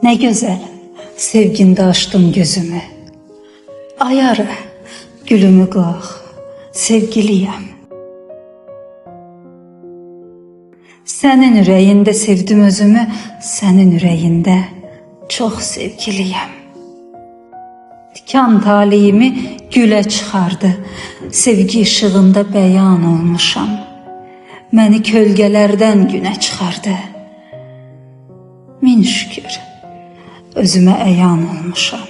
Ne güzel sevginde açtım gözümü. Ayarı gülümü qalx, sevgiliyəm. Sənin ürəyində sevdim özümü, sənin ürəyində çox sevgiliyəm. Tikan talihimi gülə çıxardı, sevgi işığında bəyan olmuşam. Məni kölgələrdən günə çıxardı. Min şükür, özümə əyan olmuşam.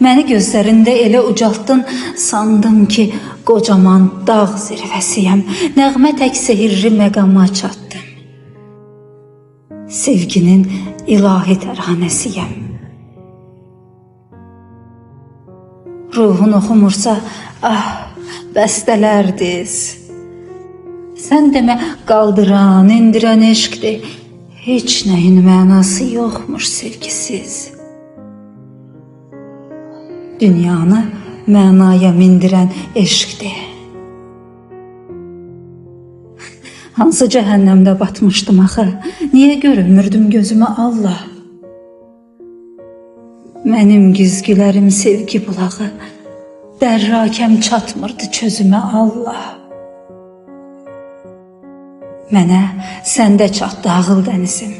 Məni gözlərində elə ucaltdın, sandım ki, qocaman dağ zirvəsiyəm. Nəğmə tək sehirli məqama çatdım. Sevginin ilahi tərhanəsiyəm. Ruhun oxumursa, bəstələrdiz. Sən demə qaldıran, indirən eşqdir. Heç nəyin mənası yoxmuş sevgisiz. Dünyanı mənaya mindirən eşqdir. Hansı cəhənnəmdə batmışdım axı, niyə görünmürdüm gözümə Allah? Mənim güzgülərim sevgi bulağı, dərrakəm çatmırdı çözümə Allah. Mənə səndə çatdı ağıl dənizim.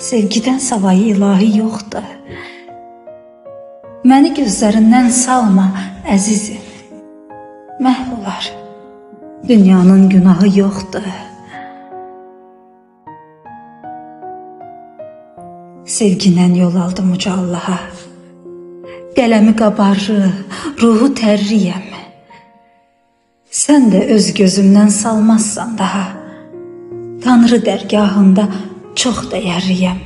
Sevgidən savayı ilahi yoxdur. Məni gözlərindən salma əzizim. Məhv olar, dünyanın günahı yoxdur. Sevgindən yol aldım uca Allaha. Qələmi qabarır, ruhu tərriyəm. Sən də öz gözümdən salmazsan daha. Tanrı dərgahında çox dəyərliyəm.